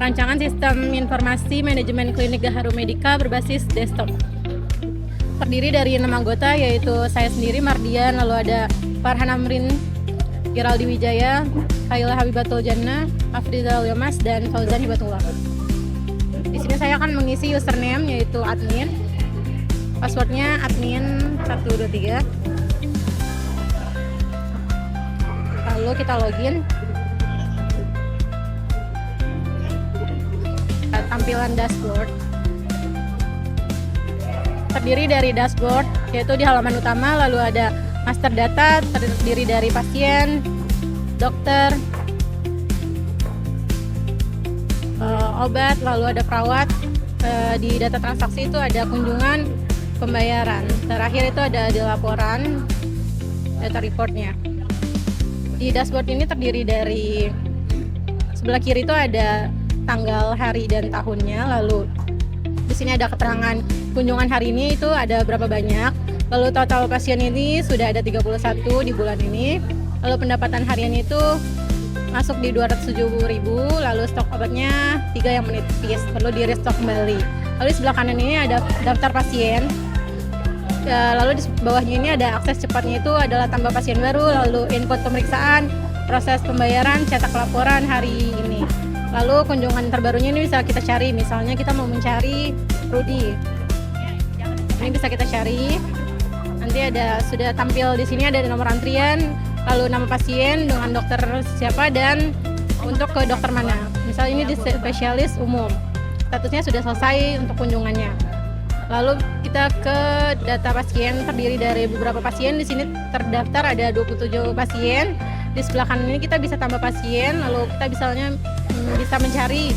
Rancangan sistem informasi manajemen klinik Gaharu Medika berbasis desktop. Terdiri dari 6 anggota, yaitu saya sendiri Mardian, lalu ada Farhan Amrin, Geraldi Wijaya, Khaila Habibatul Jannah, Afrizal Yomas, dan Fauzan Hibatullah. Di sini saya akan mengisi username yaitu admin, passwordnya admin 123. Lalu kita login. Tampilan dashboard terdiri dari dashboard, yaitu di halaman utama, lalu ada master data terdiri dari pasien, dokter, obat, lalu ada perawat. Di data transaksi itu ada kunjungan, pembayaran. Terakhir itu ada di laporan, data reportnya. Di dashboard ini terdiri dari sebelah kiri itu ada tanggal, hari, dan tahunnya. Lalu di sini ada keterangan kunjungan hari ini itu ada berapa banyak. Lalu total pasien ini sudah ada 31 di bulan ini. Lalu pendapatan harian itu masuk di 270.000. Lalu stok obatnya 3 yang menipis, perlu di restock kembali. Lalu di sebelah kanan ini ada daftar pasien. Lalu di bawahnya ini ada akses cepatnya, itu adalah tambah pasien baru, lalu input pemeriksaan, proses pembayaran, cetak laporan hari ini. Lalu kunjungan terbarunya ini bisa kita cari, misalnya kita mau mencari Rudi. Ini bisa kita cari. Nanti sudah tampil di sini, ada nomor antrian, lalu nama pasien dengan dokter siapa dan untuk ke dokter mana. Misalnya ini di spesialis umum. Statusnya sudah selesai untuk kunjungannya. Lalu kita ke data pasien, terdiri dari beberapa pasien. Di sini terdaftar ada 27 pasien. Di sebelah kanan ini kita bisa tambah pasien, lalu kita bisa mencari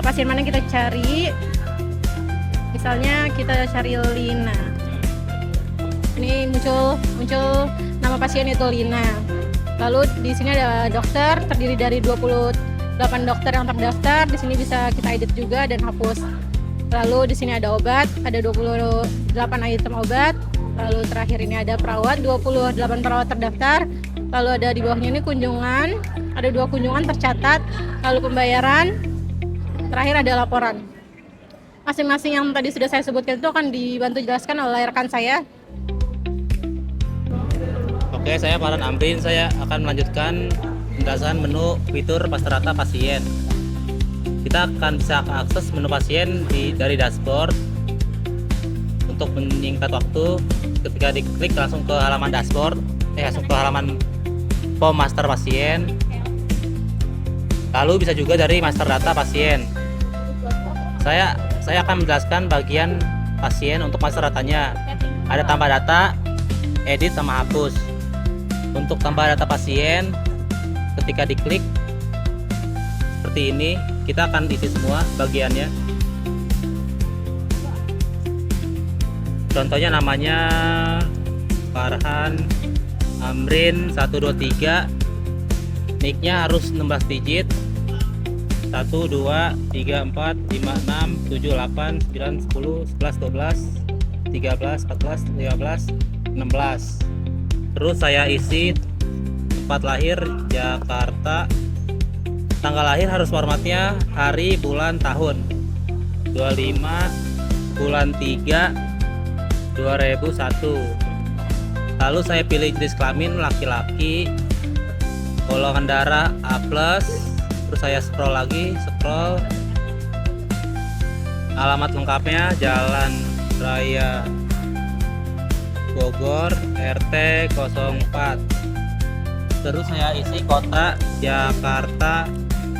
pasien mana kita cari. Misalnya kita cari Lina. Ini muncul nama pasien itu Lina. Lalu di sini ada dokter, terdiri dari 28 dokter yang terdaftar. Di sini bisa kita edit juga dan hapus. Lalu di sini ada obat, ada 28 item obat. Lalu terakhir ini ada perawat, 28 perawat terdaftar. Lalu ada di bawahnya ini kunjungan, ada 2 kunjungan tercatat. Lalu pembayaran, terakhir ada laporan. Masing-masing yang tadi sudah saya sebutkan itu akan dibantu jelaskan oleh rekan saya. Oke, saya Farhan Amrin. Saya akan melanjutkan penjelasan menu fitur master data pasien. Kita akan bisa akses menu pasien dari dashboard. Untuk menyingkat waktu, ketika diklik langsung ke halaman dashboard, langsung ke halaman form master pasien. Lalu bisa juga dari master data pasien. Saya akan menjelaskan bagian pasien untuk master datanya. Ada tambah data, edit, sama hapus. Untuk tambah data pasien, ketika diklik seperti ini, kita akan isi semua bagiannya. Contohnya namanya Farhan Amrin 123, nicknya harus 16 digit, 1, 2, 3, 4, 5, 6, 7, 8, 9, 10, 11, 12, 13, 14, 15, 16. Terus saya isi tempat lahir Jakarta. Tanggal lahir harus formatnya hari, bulan, tahun. 25 bulan 3 2001. Lalu saya pilih jenis kelamin laki-laki, golongan darah A+. Terus saya scroll lagi, alamat lengkapnya Jalan Raya Bogor, RT 04. Terus saya isi kota Jakarta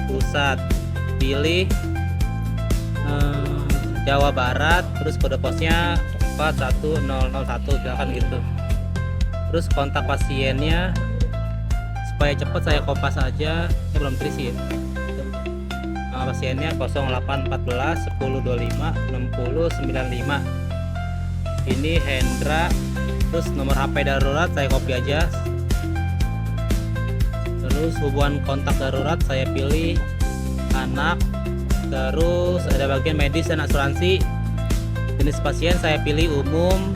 Pusat, pilih Jawa Barat, terus kode posnya 41001, silakan gitu. Terus kontak pasiennya, supaya cepat saya kopas aja, ini belum terisi ya. Nama pasiennya 0814 1025 6095. Ini Hendra. Terus nomor HP darurat saya copy aja. Terus hubungan kontak darurat saya pilih anak. Terus ada bagian medis dan asuransi. Jenis pasien saya pilih umum.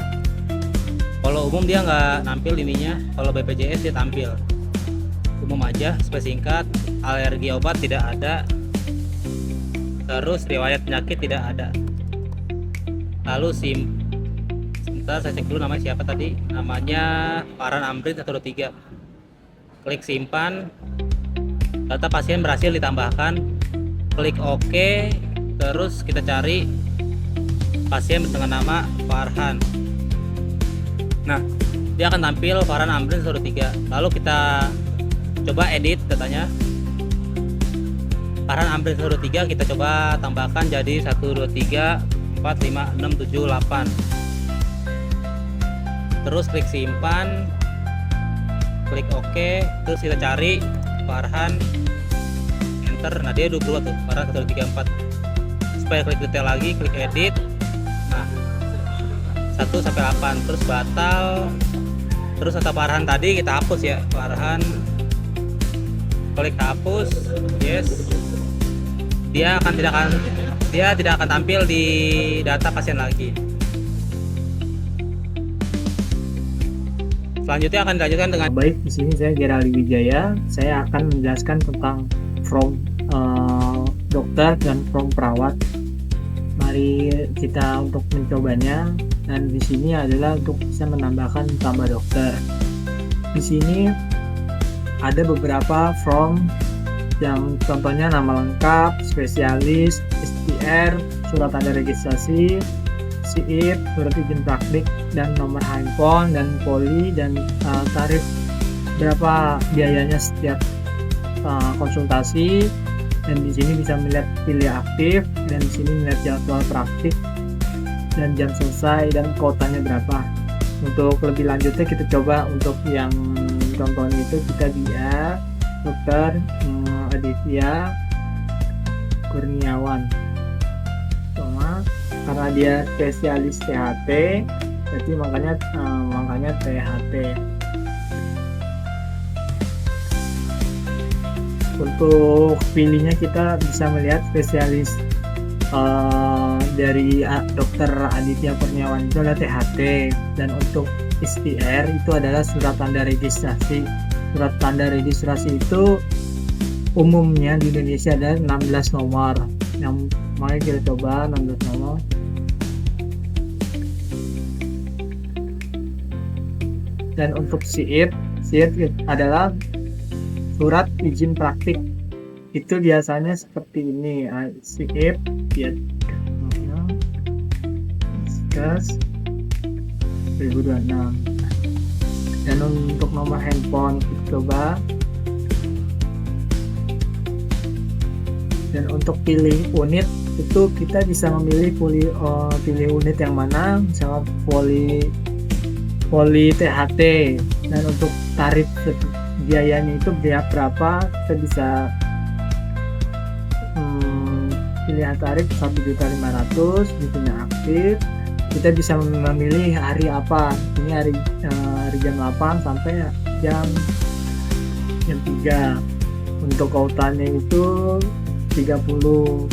Kalau umum dia nggak nampil ininya, kalau BPJS dia tampil. Umum aja, supaya singkat. Alergi obat tidak ada. terus riwayat penyakit tidak ada. Lalu sebentar saya cek dulu namanya siapa tadi, namanya Farhan Amrin 123. Klik simpan, data pasien berhasil ditambahkan, klik OK, terus kita cari pasien dengan nama Farhan. Nah, dia akan tampil Farhan Amrin 123. Lalu kita coba edit datanya. Farhan Amrin 123 kita coba tambahkan jadi 1 2 3 4 5 6 7 8. Terus klik simpan, klik OK, terus kita cari Farhan, enter. Nah, dia 22 tuh, Farhan 134. Supaya klik detail lagi, klik edit. Nah, 1 sampai 8, terus batal. Terus data Farhan tadi kita hapus ya, Farhan. Klik hapus, yes. Dia tidak akan tampil di data pasien lagi. Selanjutnya akan dilanjutkan dengan baik. Di sini saya Gerali Wijaya. Saya akan menjelaskan tentang from dokter dan from perawat. Mari kita untuk mencobanya. Dan di sini adalah untuk bisa menambahkan tambah dokter. Di sini ada beberapa from yang contohnya nama lengkap, spesialis, STR, surat tanda registrasi, SIIP, surat izin praktik, dan nomor handphone, dan poli, dan tarif berapa biayanya setiap konsultasi. Dan di sini bisa melihat pilih aktif, dan di sini melihat jadwal praktik dan jam selesai dan kuotanya berapa. Untuk lebih lanjutnya kita coba untuk yang contohnya itu kita dia Dokter Aditya Kurniawan. Karena dia spesialis THT, jadi makanya THT. Untuk pilihnya kita bisa melihat spesialis dari Dokter Aditya Kurniawan itu adalah THT, dan untuk STR itu adalah surat tanda registrasi. Surat tanda registrasi itu umumnya di Indonesia ada 16 nomor. Yang mari kita coba 16 nomor. Dan untuk SIIP adalah surat izin praktik. Itu biasanya seperti ini, SIIP ya, 2026. Dan untuk nomor handphone kita coba. Dan untuk pilih unit itu kita bisa memilih pilih unit yang mana, misalnya poli THT. Dan untuk tarif biayanya itu berapa, kita bisa pilih tarif 1.500.000, bisanya aktif. Kita bisa memilih hari apa, ini hari jam 8 sampai jam 3. Untuk kautannya itu 30.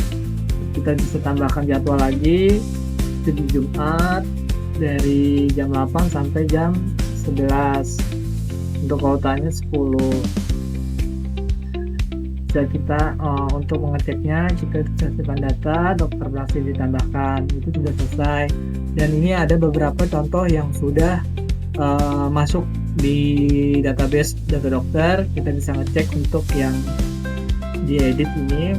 Kita bisa tambahkan jadwal lagi, itu di Jumat dari jam 8 sampai jam 11. Untuk kautannya 10. Bisa kita untuk mengeceknya, kita simpan data, dokter berhasil ditambahkan, itu sudah selesai. Dan ini ada beberapa contoh yang sudah masuk di database data dokter. Kita bisa ngecek untuk yang diedit ini.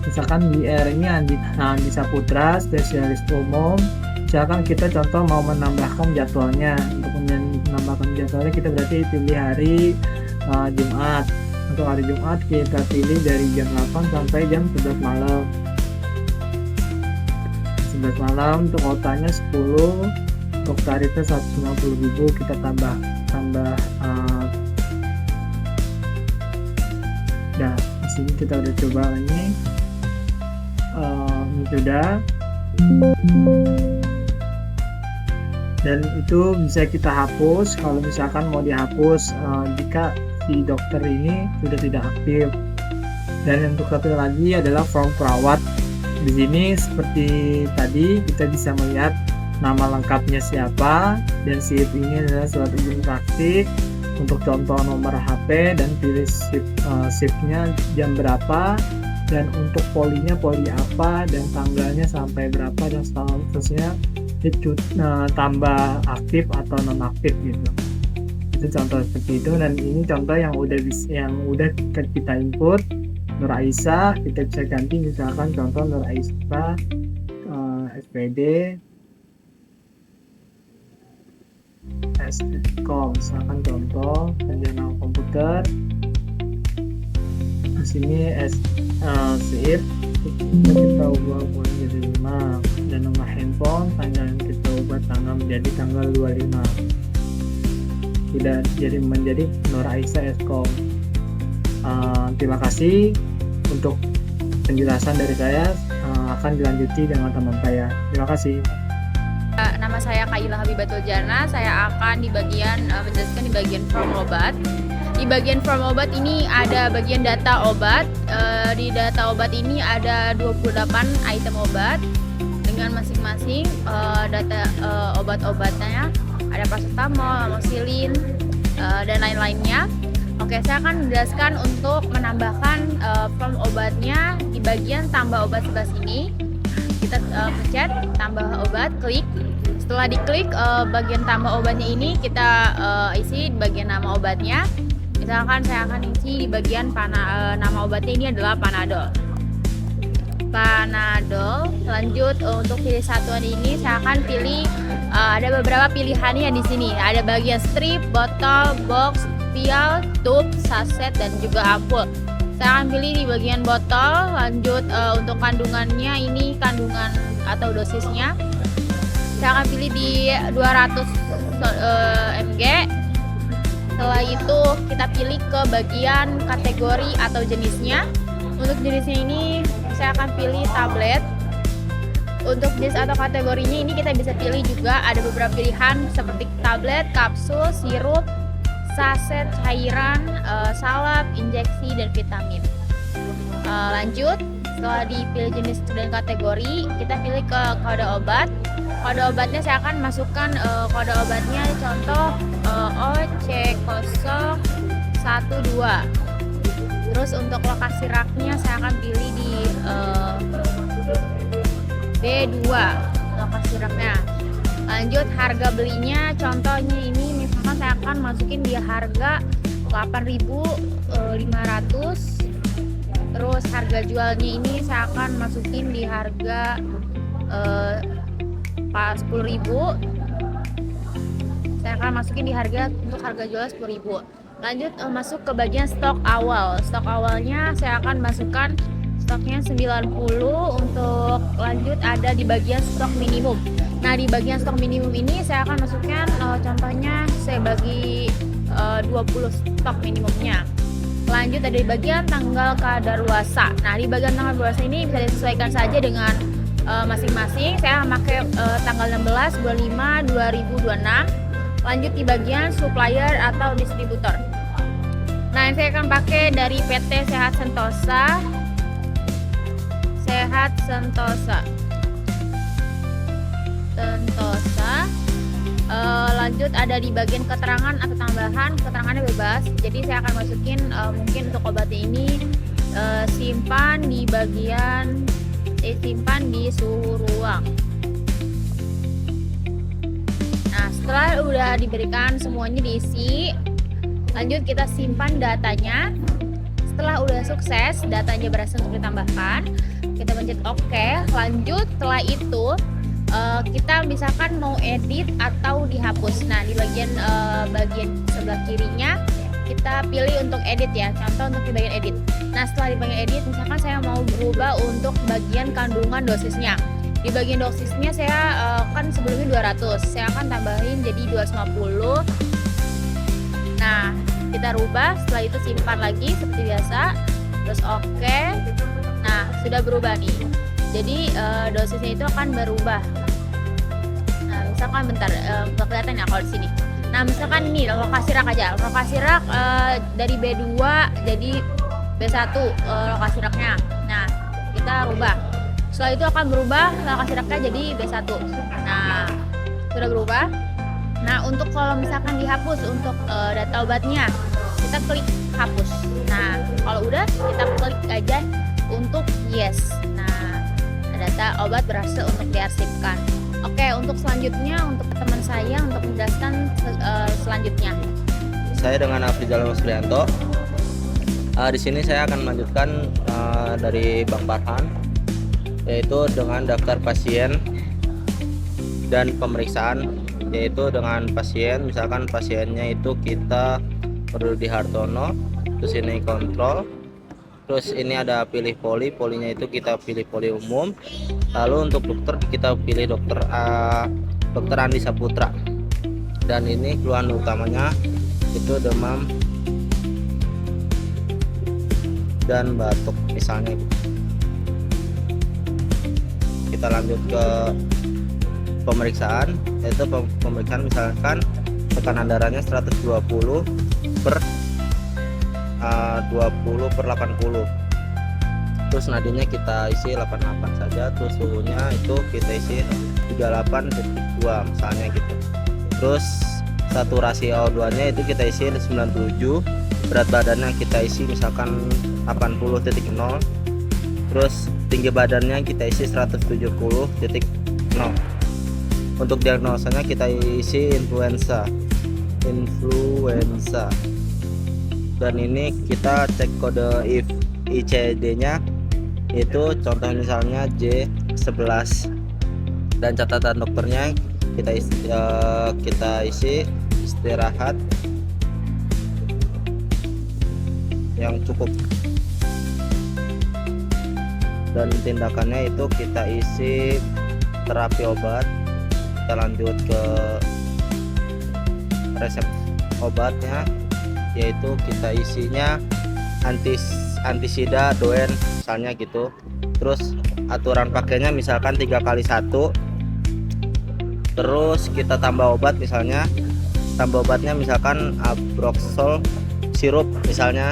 Misalkan di R ini Andi Saputra, spesialis umum. Misalkan kita contoh mau menambahkan jadwalnya. Untuk menambahkan jadwalnya kita berarti pilih hari Jumat. Untuk hari Jumat kita pilih dari jam 8 sampai jam 11 malam. 11 malam untuk kuotanya 10. Untuk tarifnya 150.000, kita tambah nah di sini kita udah coba ini sudah, dan itu bisa kita hapus kalau misalkan mau dihapus jika si dokter ini sudah tidak aktif. Dan untuk satu lagi adalah form perawat. Di sini seperti tadi kita bisa melihat nama lengkapnya siapa, dan SIIP ini adalah surat izin praktik. Untuk contoh nomor HP dan pilih shiftnya jam berapa, dan untuk polinya poli apa dan tanggalnya sampai berapa dan seterusnya tambah aktif atau non aktif gitu. Itu contoh seperti itu, dan ini contoh yang udah kita input. Nur Aisyah kita bisa ganti misalkan contoh Nur Aisyah SPD S.com, misalkan contoh sarjana komputer. Di sini SIP kita ubah poin jadi 5 dan nomor handphone tanggal kita ubah tanggal menjadi tanggal 25, tidak jadi menjadi Nur Aisyah S.com. Terima kasih untuk penjelasan dari saya. Akan dilanjuti dengan teman saya. Terima kasih. Nama saya Kaila Habibatul Jana. Saya akan menjelaskan di bagian form obat. Di bagian form obat ini ada bagian data obat. Di data obat ini ada 28 item obat dengan masing-masing data obat-obatnya. Ada paracetamol, amoxicillin, dan lain-lainnya. Oke, saya akan menjelaskan untuk menambahkan form obatnya di bagian tambah obat sebelah sini. Kita pencet tambah obat, klik. Setelah diklik bagian tambah obatnya ini kita isi di bagian nama obatnya. Misalkan saya akan isi di bagian nama obatnya ini adalah Panadol. Panadol. Lanjut untuk pilih satuan ini saya akan pilih ada beberapa pilihannya di sini. Ada bagian strip, botol, box, vial, tube, saset, dan juga ampul. Saya akan pilih di bagian botol. Lanjut untuk kandungannya ini kandungan atau dosisnya saya akan pilih di 200 mg. Setelah itu kita pilih ke bagian kategori atau jenisnya. Untuk jenisnya ini saya akan pilih tablet. Untuk jenis atau kategorinya ini kita bisa pilih juga ada beberapa pilihan seperti tablet, kapsul, sirup, saset, cairan, salep, injeksi, dan vitamin. Lanjut, setelah dipilih jenis dan kategori, kita pilih ke kode obat. Kode obatnya saya akan masukkan kode obatnya, contoh OC012. Terus untuk lokasi raknya saya akan pilih di B2 lokasi raknya. Lanjut harga belinya, contohnya ini misalkan saya akan masukin di harga 8.500. Terus harga jualnya ini saya akan masukin di harga 10.000. Saya akan masukin di harga untuk harga jual 10.000. Lanjut masuk ke bagian stok awal. Stok awalnya saya akan masukkan stoknya 90. Untuk lanjut ada di bagian stok minimum. Nah, di bagian stok minimum ini saya akan masukkan contohnya saya bagi 20 stok minimumnya. Lanjut ada di bagian tanggal kadaluarsa. Nah, di bagian tanggal kadaluarsa ini bisa disesuaikan saja dengan masing-masing. Saya memakai tanggal 16 bulan 5 2026. Lanjut di bagian supplier atau distributor. Nah, ini saya akan pakai dari PT Sehat Sentosa. Lanjut ada di bagian keterangan atau tambahan, keterangannya bebas. Jadi saya akan masukin mungkin untuk obatnya ini simpan di bagian simpan di suhu ruang. Nah, setelah udah diberikan semuanya diisi, lanjut kita simpan datanya. Setelah udah sukses datanya berhasil untuk ditambahkan, kita pencet OK. Lanjut setelah itu kita misalkan mau edit atau dihapus. Nah, di bagian sebelah kirinya kita pilih untuk edit ya. Contoh untuk di bagian edit. Nah, setelah di bagian edit misalkan saya mau berubah untuk bagian kandungan dosisnya. Di bagian dosisnya saya kan sebelumnya 200, saya akan tambahin jadi 250. Nah, kita rubah, setelah itu simpan lagi seperti biasa, terus oke. Nah, sudah berubah nih. Jadi dosisnya itu akan berubah. Nah, misalkan bentar, kelihatan ya kalau di sini. Nah, misalkan ini lokasi rak aja. Lokasi rak dari B2 jadi B1 lokasi raknya. Nah, kita rubah. Setelah itu akan berubah lokasi raknya jadi B1. Nah, sudah berubah. Nah, untuk kalau misalkan dihapus untuk data obatnya, kita klik hapus. Nah, kalau udah kita klik aja untuk yes. Nah, data obat berhasil untuk diarsipkan. Oke, untuk selanjutnya untuk teman saya untuk menjelaskan selanjutnya. Saya dengan Afrizal Masrianto. Di sini saya akan melanjutkan dari Bang Farhan, yaitu dengan daftar pasien dan pemeriksaan, yaitu dengan pasien, misalkan pasiennya itu kita Rudi Hartono, terus ini kontrol, terus ini ada pilih poli, polinya itu kita pilih poli umum, lalu untuk dokter kita pilih dokter Andi Saputra, dan ini keluhan utamanya itu demam dan batuk misalnya. Kita lanjut ke pemeriksaan, yaitu pemeriksaan misalkan tekanan darahnya 120 per 80, terus nadinya kita isi 88 saja, terus suhunya itu kita isi 38,2 misalnya gitu. Terus saturasi O2 nya itu kita isi 97, berat badannya kita isi misalkan 80,0, terus tinggi badannya kita isi 170,0. Untuk diagnosanya kita isi influenza, dan ini kita cek kode ICD nya itu contoh misalnya J11, dan catatan dokternya kita isi istirahat yang cukup, dan tindakannya itu kita isi terapi obat. Kita lanjut ke resep obatnya, yaitu kita isinya antisida doen misalnya gitu. Terus aturan pakainya misalkan 3x1, terus kita tambah obat, misalnya tambah obatnya misalkan Abroxol sirup misalnya,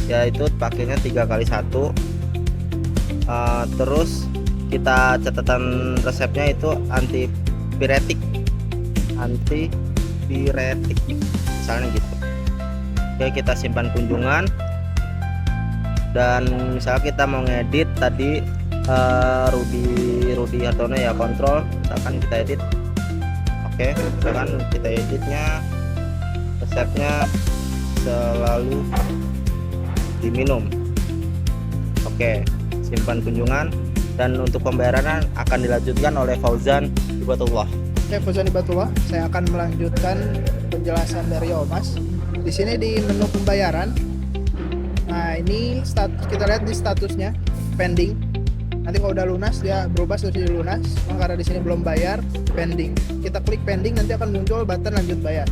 yaitu pakainya 3x1. Terus kita catatan resepnya itu antipiretik misalnya gitu. Oke, kita simpan kunjungan, dan misalnya kita mau ngedit tadi Rudi Hartono ya kontrol, misalkan kita edit. Oke, misalkan kita editnya resepnya selalu diminum. Oke, simpan kunjungan, dan untuk pembayaran akan dilanjutkan oleh Fauzan Ibatullah. Oke, Fauzan Ibatullah, saya akan melanjutkan penjelasan dari Omas. Di sini di menu pembayaran, nah ini kita lihat di statusnya pending. Nanti kalau udah lunas dia berubah status jadi lunas. Karena di sini belum bayar, pending. Kita klik pending, nanti akan muncul button lanjut bayar.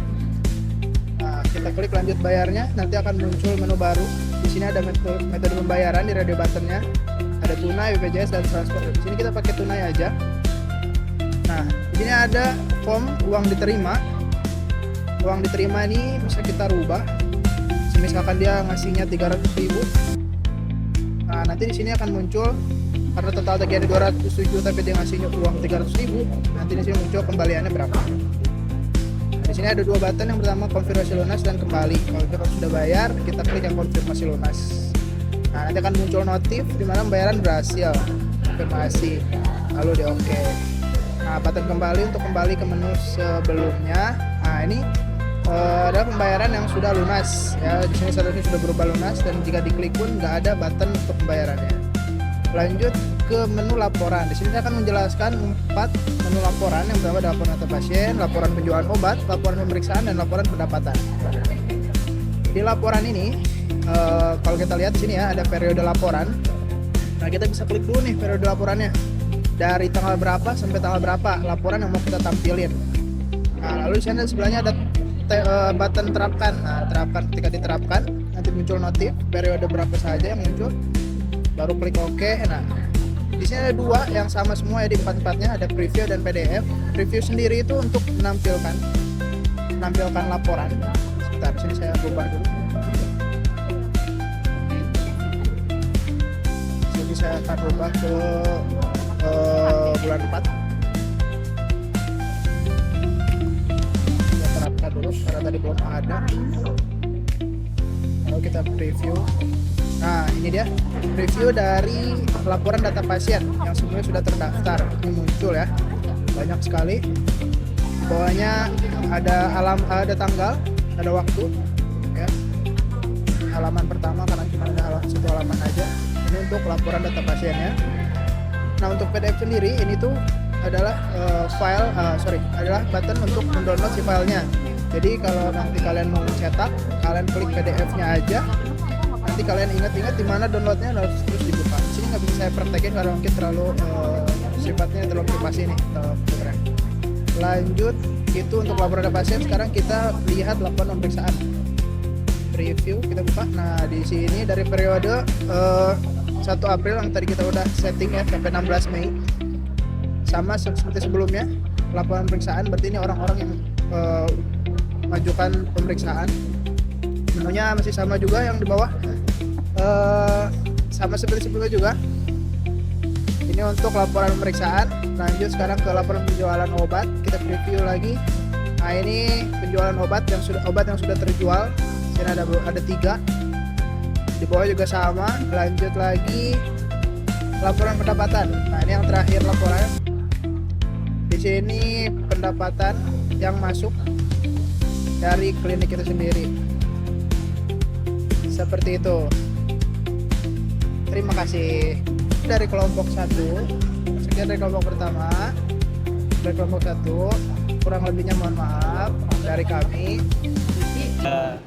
Nah, kita klik lanjut bayarnya, nanti akan muncul menu baru. Di sini ada metode pembayaran di radio buttonnya. Ada tunai, BPJS, dan transfer. Di sini kita pakai tunai aja. Nah, di sini ada form uang diterima. Uang diterima ini bisa kita rubah. Misalkan dia ngasihnya 300.000. Nah, nanti di sini akan muncul karena total tagihannya 207 tapi dia ngasihnya uang 300.000. Nanti di sini muncul kembaliannya berapa. Nah, di sini ada dua button, yang pertama konfirmasi lunas dan kembali. Kalau kita sudah bayar, kita klik yang konfirmasi lunas. Nah, nanti akan muncul notif di mana pembayaran berhasil, konfirmasi, lalu di oke. Nah, button kembali untuk kembali ke menu sebelumnya. Nah, ini adalah pembayaran yang sudah lunas ya. Di sini statusnya sudah berubah lunas, dan jika diklik pun nggak ada button untuk pembayarannya. Lanjut ke menu laporan. Di sini saya akan menjelaskan 4 menu laporan. Yang pertama ada laporan data pasien, laporan penjualan obat, laporan pemeriksaan, dan laporan pendapatan. Di laporan ini kalau kita lihat di sini ya ada periode laporan. Nah, kita bisa klik dulu nih periode laporannya. Dari tanggal berapa sampai tanggal berapa laporan yang mau kita tampilin. Nah, lalu di sana sebelahnya ada button terapkan. Nah, terapkan, ketika diterapkan nanti muncul notif periode berapa saja yang muncul. Baru klik OK. Nah, di sini ada dua yang sama semua ya, di empat-empatnya ada preview dan PDF. Preview sendiri itu untuk menampilkan laporan. Sebentar, di sini saya ubah dulu. Jadi saya akan ubah ke bulan 4. Kita terapkan dulu karena tadi belum ada. Lalu kita preview. Nah, ini dia review dari laporan data pasien yang sebenarnya sudah terdaftar. Ini muncul ya, banyak sekali. Di bawahnya ada tanggal, ada waktu, ya. Halaman pertama karena cuma ada satu halaman aja. Ini untuk laporan data pasiennya. Nah, untuk PDF sendiri ini tuh adalah adalah button untuk mendownload si filenya. Jadi kalau nanti kalian mau cetak, kalian klik PDF-nya aja. Nanti kalian ingat-ingat di mana downloadnya harus terus dibuka. Di sini nggak bisa saya praktekin karena mungkin terlalu sifatnya terlalu privasi nih. Lanjut, itu untuk laporan data pasien. Sekarang kita lihat laporan pemeriksaan. Review kita buka. Nah, di sini dari periode 1 April yang tadi kita udah setting ya sampai 16 Mei. Sama seperti sebelumnya, laporan pemeriksaan berarti ini orang-orang yang majukan pemeriksaan. Menunya masih sama juga yang di bawah, sama seperti sebelumnya juga. Ini untuk laporan pemeriksaan. Lanjut sekarang ke laporan penjualan obat. Kita preview lagi. Nah, ini penjualan obat yang sudah terjual. Sini ada 3. Di bawah juga sama. Lanjut lagi laporan pendapatan. Nah, ini yang terakhir laporan. Di sini pendapatan yang masuk dari klinik itu sendiri. Seperti itu. Terima kasih. Dari kelompok 1, sekian dari kelompok pertama. Dari kelompok 1, kurang lebihnya mohon maaf dari kami. Nah.